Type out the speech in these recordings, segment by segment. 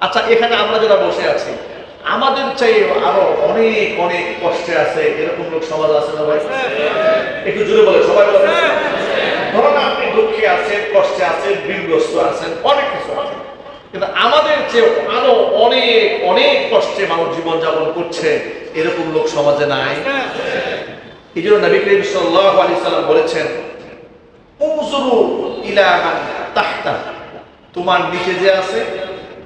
আচ্ছা, এখানে আমরা যারা বসে আছি আমাদের চাই আরো অনেক অনেক কষ্টে আছে, এরকম লোক সমাজ আছে না ভাই? একটু জোরে বলে, সবাই বলে। ধরুন আপনি দুঃখে আছেন, কষ্টে আছেন, ঋণগ্রস্ত আছেন, অনেক কিছু আছে, কিন্তু আমাদের চেয়ে আরো অনেক অনেক কষ্টে মানুষ জীবনযাপন করছে, এরকম লোক সমাজে নাই। এই জন্য নবী করিম সাল্লাল্লাহু আলাইহি সাল্লাম বলেছেন, উযুরু ইলা মান তাহতা, তোমার নিচে যে আছে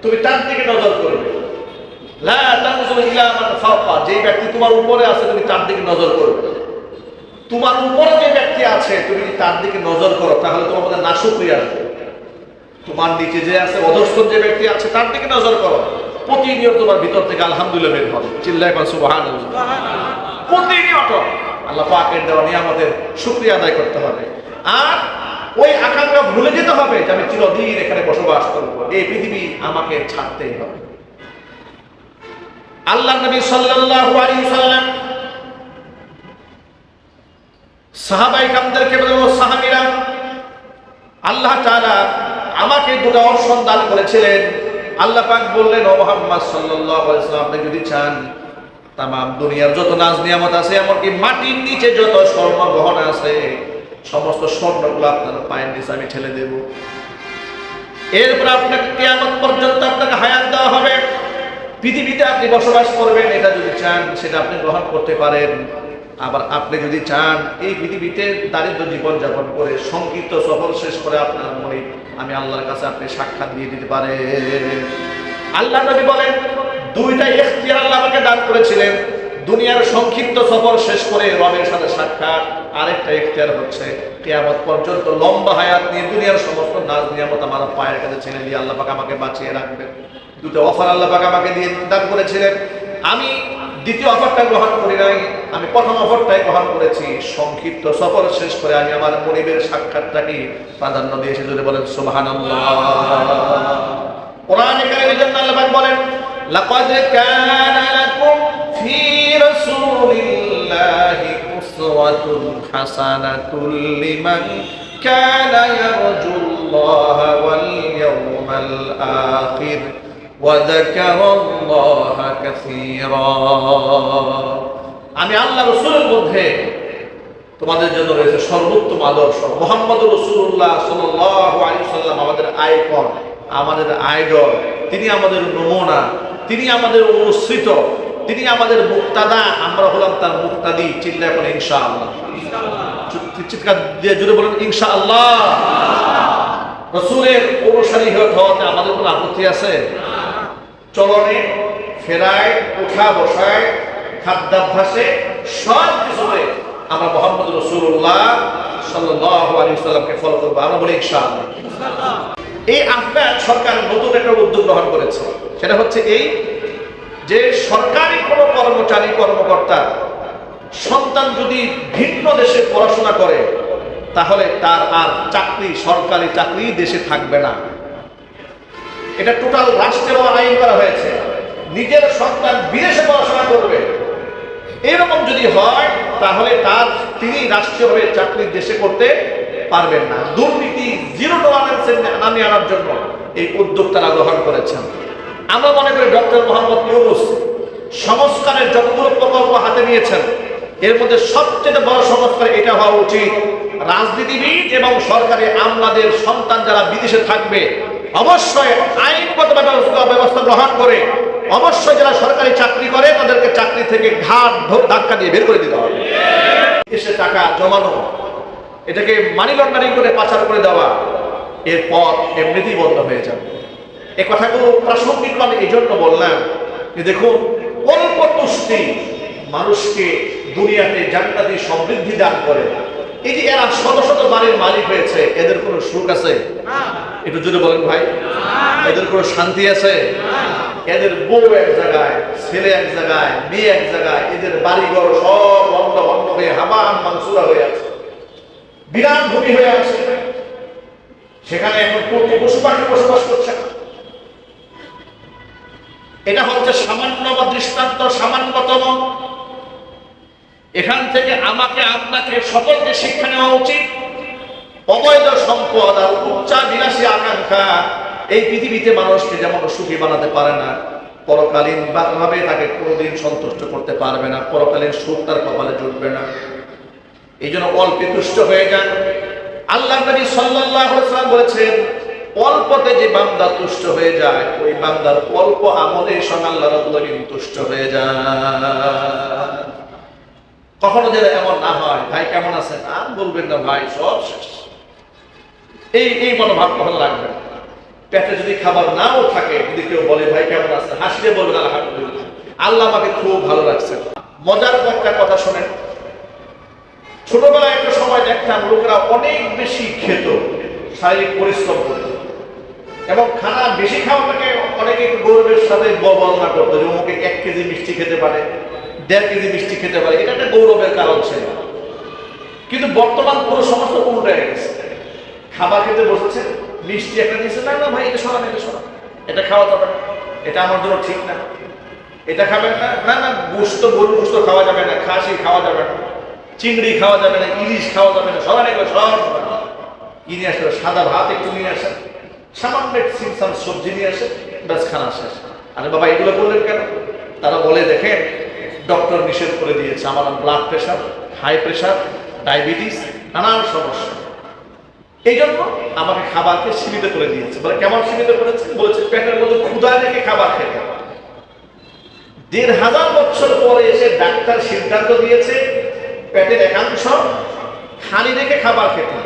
তুমি তার দিকে নজর করবে। লা তানজুরু ইলা মান ফাওকা, যে ব্যক্তি তোমার উপরে আছে তুমি তার দিকে নজর করবে। তোমার উপরে যে ব্যক্তি আছে তুমি তার দিকে নজর করো, তাহলে তোমার মধ্যে নাশুকরি আসবে। তোমার নিচে যে আছে, অধস্থ যে ব্যক্তি আছে তার দিকে নজর করো, প্রতিনিয়ত তোমার ভিতর থেকে আলহামদুলিল্লাহ বের হবে। চিল্লায় বলেন সুবহানাল্লাহ। প্রতিনিয়ত আল্লাহ পাকের দেওয়া নিয়ামতের শুকরিয়া আদায় করতে হবে। আর ওই আকাঙ্ক্ষা ভুলে যেতে হবে যে আমি চিরদিন এখানে বসবাস করবো, এই পৃথিবী আমাকে ছাড়তেই হবে। আল্লাহ নবী সাল্লাল্লাহু আলাইহি সাল্লাম সাহাবায়ে কেরামদেরকে বলেন, ও সাহাবীরা, আল্লাহ তাআলা আমাকে দুটো অপশন দান করেছিলেন। আল্লাহ পাক বললেন, ও মুহাম্মদ সাল্লাল্লাহু আলাইহি সাল্লাম, আপনি যদি চান তামাম দুনিয়ার যত নাজ নিয়ামত আছে, এমনকি মাটির নিচে যত স্বর্ণ গহনা আছে, সমস্ত স্বর্ণগুলো আপনার পায়ের নিচে আমি ঠেলে দেব। এরপর আপনাকে কিয়ামত পর্যন্ত আপনাকে হায়াত দেওয়া হবে, পৃথিবীতে আপনি বসবাস করবেন। এটা যদি চান সেটা আপনি গ্রহণ করতে পারেন। আবার আপনি যদি চান এই পৃথিবীতে দারিদ্র জীবন যাপন করে সংক্ষিপ্ত সফর শেষ করে আপনার মনে আমি আল্লাহর কাছে আপনি সাক্ষাৎ দিয়ে দিতে পারেন। আল্লাহ নবী বলেন, দুইটা ইখতিয়ার আল্লাহ আমাকে দান করেছিলেন। দুনিয়ার সংক্ষিপ্ত সফর শেষ করে রবের সাথে সাক্ষাৎ, আরেকটা ইখতিয়ার হচ্ছে কিয়ামত পর্যন্ত লম্বা হায়াত নিয়ে দুনিয়ার সমস্ত নাজ নিয়ামত আমার পায়ের কাছে ছেড়ে দিয়ে আল্লাহ পাক আমাকে বাঁচিয়ে রাখবেন। দুটো অফার আল্লাহ পাক আমাকে দিয়ে দান করেছিলেন। আমি দ্বিতীয় অফারটা গ্রহণ করি নাই, আমি প্রথম অফারটাই গ্রহণ করেছি। সংক্ষিপ্ত সফর শেষ করে আমি আমার মনিবের সাক্ষাৎটাকে প্রাধান্য দিয়েছি। যদি বলেন সুবহানাল্লাহ। কোরআনে কারিমে জন্য আল্লাহ পাক বলেন, লাকাদ কানা লাকুম ফি রাসূলিল্লাহি উসওয়াতুন হাসানাতুল লিমান কানা ইয়ারজুল্লাহা ওয়াল ইয়াওমাল আখির ওয়া যাকারাল্লাহা কাসীরা। আমি আল্লাহ রাসূলের মধ্যে তোমাদের জন্য রয়েছে সর্বোত্তম আদর্শ। মুহাম্মদুর রাসূলুল্লাহ সাল্লাল্লাহু আলাইহি সাল্লাম আমাদের আইকন, আমাদের আইডল, তিনি আমাদের নমুনা, তিনি আমাদের অনুসৃত, তিনি আমাদের মুক্তাদা, আমরা হলাম তার মুক্তাদি। চিল্লায় বলেন ইনশাআল্লাহ। চিৎকার দিয়ে জুড়ে বলেন ইনশাআল্লাহ। রাসূলের অনুসারী হওয়াতে আমাদের কোনো আপত্তি আছে? চলনে, ফেরায়, উঠা বসায়, খাদ্যাভ্যাসে, সব কিছুতে আমরা মুহাম্মদ রাসূলুল্লাহ সাল্লাল্লাহু আলাইহি সাল্লামকে ফলো করব। আমরা বলি ইনশাআল্লাহ। এই আহ্বান সরকার নতুন একটা উদ্যোগ গ্রহণ করেছে। সেটা হচ্ছে এই যে সরকারি কোনো কর্মচারী কর্মকর্তা সন্তান যদি ভিন্ন দেশে পড়াশোনা করে তাহলে তার আর চাকরি, সরকারি চাকরি দেশে থাকবে না। এটা টোটাল রাষ্ট্রের আইন করা হয়েছে। নিজের সন্তান বিদেশে পড়াশোনা করবে, এরকম যদি হয় তাহলে তিনি রাষ্ট্রীয়ভাবে চাকরি দেশে করতে পারবেন না। দুর্নীতি জিরো টলারেন্সের নামে আনার জন্য এই উদ্যোগ তারা গ্রহণ করেছেন। আমরা মনে করি ডক্টর মোহাম্মদ ইউনূস সংস্কারের যতগুলো প্রকল্প হাতে নিয়েছেন এর মধ্যে সবচেয়ে বড় সংস্কার এটা হওয়া উচিত, রাজনীতিবিদ এবং সরকারি আমলাদের সন্তান যারা বিদেশে থাকবে অবশ্যই আইনগত ব্যবস্থা গ্রহণ করে অবশ্যই যারা সরকারি চাকরি করে তাদেরকে চাকরি থেকে ঘাট ধাক্কা দিয়ে বের করে দিতে হবে। দেশে টাকা জমানো, এটাকে মানি লন্ডারিং করে পাচার করে দেওয়া, এর পথ এমনিতেই বন্ধ হয়ে যাবে। এই কথাগুলো প্রাসঙ্গিক আমি এই জন্য বললাম যে দেখুন, অল্প তুষ্টি মানুষকে দুনিয়াতে জান্নাতি সমৃদ্ধি দান করে। এই যে এরা শত শত বাড়ির মালিক হয়েছে, এদের কোনো সুখ আছে? একটু জোরে বলেন ভাই। এদের কোনো শান্তি আছে? এদের বউ এক জায়গায়, ছেলে এক জায়গায়, মেয়ে এক জায়গায়, এদের বাড়িঘর সব বন্ধ বন্ধ হয়ে হামাম মানসুরা হয়ে আছে, বিরাট ভূমি হয়ে আছে। সেখানে এখন পশু পাখি বসবাস করছে। এটা হচ্ছে সামান্য দৃষ্টান্ত, সামান্যতম। এখান থেকে আমাকে আপনাকে সকলকে শিক্ষা নেওয়া উচিত। অবৈধ সম্পদ আর উচ্চাভিলাষী আকাঙ্ক্ষা এই পৃথিবীতে মানুষকে যেমন সুখী বানাতে পারে না, পরকালীন ভাবে তাকে কোনোদিন সন্তুষ্ট করতে পারবে না, পরকালীন সুখ তার কপালে জুটবে না। এই জন্য অল্পে তুষ্ট হয়ে যান। আল্লাহ নবী সাল্লাল্লাহু আলাইহি ওয়াসাল্লাম বলেছেন, অল্পতে যে বান্দা তুষ্ট হয়ে যায়, ওই বান্দার অল্প আমলের সঙ্গে আল্লাহ রাব্বুল আলামিন তুষ্ট হয়ে যায়। কখনো যেন এমন না হয়, ভাই কেমন আছেন, আর বলবেন না ভাই সব শেষ, এই মনোভাব কখনো রাখবেন। পেটে যদি খাবার নাও থাকে, যদি কেউ বলে ভাই কেমন আছেন, হাসিয়ে বলবেন আলহামদুলিল্লাহ, আল্লাহ আমাকে খুব ভালো রাখছেন। মজার একটা কথা শোনেন, ছোটবেলায় একটা সময় দেখতাম লোকেরা অনেক বেশি খেত, শারীরিক পরিশ্রম করত, এবং খানা বেশি খাওয়াটাকে অনেকে গৌরবের সাথে বর্ণনা করতো যে অমুকে 1 কেজি মিষ্টি খেতে পারে, 1.5 কেজি মিষ্টি খেতে পারে, এটা একটা গৌরবের কারণ ছিল। কিন্তু বর্তমান পুরো সমস্ত উল্টে গেছে। খাবার খেতে বসেছে, মিষ্টি একটা নিয়েছে, না না ভাই এটা সরান, এটা সরান, এটা খাওয়া যাবে না, এটা আমার জন্য ঠিক না, এটা খাবেন না, না না গোশত, গরুর গোশত খাওয়া যাবে না, খাসি খাওয়া যাবে না, চিংড়ি খাওয়া যাবে না, ইলিশ খাওয়া যাবে না, সরান এগুলো সব। কি নিয়ে আসলে সাদা ভাত একটু নিয়ে আসেন, সামান্য সিমসাম সবজি নিয়ে আসে, ব্যাস খানা শেষ। আরে বাবা এগুলো বললেন কেন? তারা বলে দেখেন ডক্টর নিষেধ করে দিয়েছে, আমার blood pressure, high pressure, diabetes, নানান সমস্যা, এই জন্য আমাকে খাবারকে সীমিত করে দিয়েছে। বলে কেমন সীমিত করেছে? বলেছে পেটের মধ্যে ক্ষুধা রেখে খাবার খেতে। 1500 বছর পরে এসে ডাক্তার সিদ্ধান্ত দিয়েছে পেটের একাংশ খালি রেখে খাবার খেতে।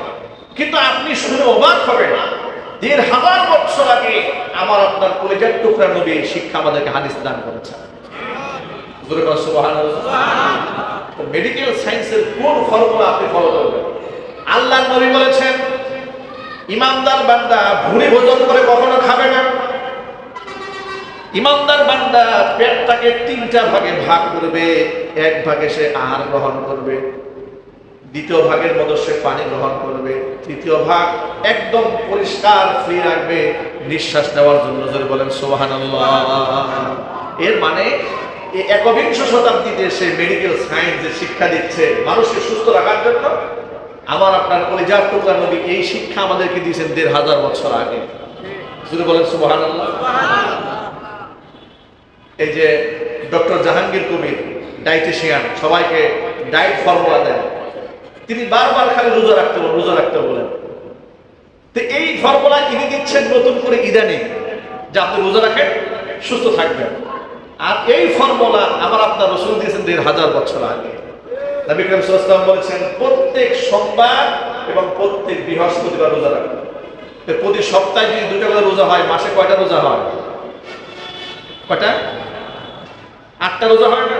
কিন্তু আপনি শুনে অবাক হবেন, 1500 বছর আগে আমার আপনার কলিজার টুকরা নবী শিক্ষা আমাদেরকে হাদিস দান করেছেন। মেডিকেল সায়েন্সের কোন ফর্মুলা আপনি ফলো করবেন? আল্লাহর নবী বলেছেন ইমানদার বান্দা ভুঁড়ি ভোজন করে কখনো খাবে না। ইমানদার বান্দা পেটটাকে 3টা ভাগে ভাগ করবে, 1 ভাগে সে আহার গ্রহণ করবে, 2য় ভাগের মতো সে পানি গ্রহণ করবে, 3য় ভাগ একদম পরিষ্কার ফ্রি রাখবে নিঃশ্বাস নেওয়ার জন্য। যদি বলেন সুবহানাল্লাহ। এর মানে এই 21শ শতাব্দীতে সে মেডিকেল সায়েন্সে শিক্ষা দিচ্ছে মানুষকে সুস্থ রাখার জন্য। আমার আপনার কলিজার টুকরা নবী এই শিক্ষা আমাদেরকে দিয়েছেন 1500 বছর আগে। যদি বলেন সুবহানাল্লাহ। এই যে ডক্টর জাহাঙ্গীর কবির ডায়েটিশিয়ান, সবাইকে ডায়েট ফর্মুলা দেন, তিনি বারবার খালি রোজা রাখতে বলেন। তো এই ফর্মুলা ইনি দিচ্ছেন নতুন করে ইদানিং, যে আপনি রোজা রাখেন সুস্থ থাকবেন। আর এই ফর্মুলা আমার আপনার রাসূল দিয়েছেন 1500 বছর আগে। নবী করিম সাল্লাল্লাহু আলাইহি ওয়াসাল্লাম বলেছেন প্রত্যেক সোমবার এবং প্রত্যেক বৃহস্পতিবার রোজা রাখবেন। প্রতি সপ্তাহে যদি 2টা করে রোজা হয়, মাসে কয়টা রোজা হয়? কয়টা? 8টা রোজা হয় না?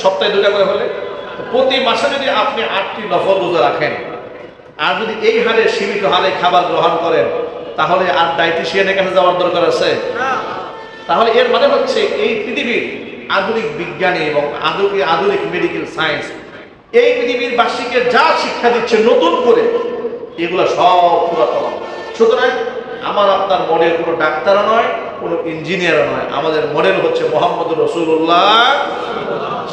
সপ্তাহে 2টা করে হলে প্রতি মাসে যদি আপনি 8টি নফল রোজা রাখেন, আর যদি এই হারে সীমিত হারে খাবার গ্রহণ করেন, তাহলে আর ডায়েটিশিয়ানের কাছে যাওয়ার দরকার আছে? তাহলে এর মানে হচ্ছে এই পৃথিবীর আধুনিক বিজ্ঞানী এবং আধুনিক মেডিকেল সায়েন্স এই পৃথিবীর বাসীকে যা শিক্ষা দিচ্ছে নতুন করে, এগুলো সব পুরাতন। সুতরাং আমার আপনার মডেল কোনো ডাক্তারও নয়, কোনো ইঞ্জিনিয়ারও নয়, আমাদের মডেল হচ্ছে মুহাম্মদুর রাসূলুল্লাহ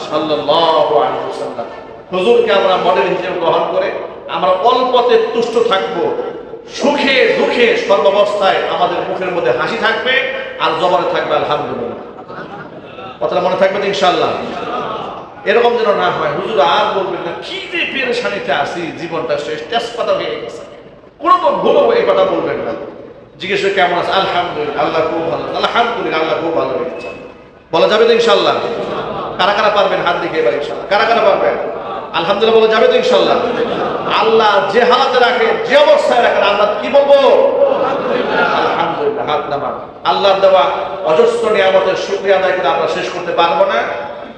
সাল্লাল্লাহু আলাইহি ওয়াসাল্লাম। হুজুরকে আমরা মডেল হিসেবে গ্রহণ করে আমরা অল্পতে তুষ্ট থাকবো, সুখে দুঃখে সর্বাবস্থায় আমাদের মুখের মধ্যে হাসি থাকবে আর জবানে থাকবে আলহামদুলিল্লাহ। কথাটা মনে থাকবে তো ইনশাআল্লাহ? এরকম যেন না হয় হুজুর আর বলবেন না কি যে পেরেশানিতে আসি, জীবনটা শেষ, তেজপাতা হয়ে গেছে, কোনো তো ভুলও এই কথা বলবেন না। জিজ্ঞেস করে কেমন আছে? আলহামদুলিল্লাহ, আল্লাহ খুব ভালো, আলহামদুলিল্লাহ, আল্লাহ খুব ভালো হয়েছে। বলা যাবে তো ইনশাআল্লাহ? কারা কারা পারবেন হাত দিকে এবার ইনশাআল্লাহ? কারা কারা পারবেন? আলহামদুলিল্লাহ বলা যাবে তো ইনশাআল্লাহ? আল্লাহ যে হালাতে রাখে, যে অবস্থায় রাখেন, আমরা কি বলবো? আলহামদুলিল্লাহ। হাত নামান। আল্লাহর দেওয়া অজস্র নিয়ামতের শুকরিয়া আদায় করে আমরা শেষ করতে পারবো না।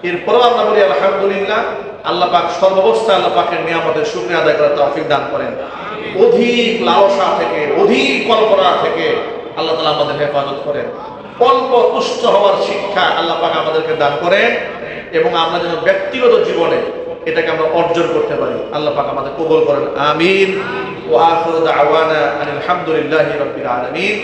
এরপরেও আমরা বলি আলহামদুলিল্লাহ। আল্লাহ পাক সর্বাবস্থায় আল্লাহ পাকের নিয়ামতের শুকরিয়া আদায় করার তৌফিক দান করেন। অধিক লালসা থেকে, অধিক কল্পনা থেকে আল্লাহ তাআলা আমাদের হেফাজত করেন। অল্প তুষ্ট হওয়ার শিক্ষা আল্লাহ পাক আমাদেরকে দান করেন, এবং আমরা যেন ব্যক্তিগত জীবনে এটাকে আমরা অর্জন করতে পারি। আল্লাহ পাক আমাদের কবুল করেন। আমিন। ওয়া আখিরু দাওয়ানা আলহামদুলিল্লাহি রাব্বিল আলামিন।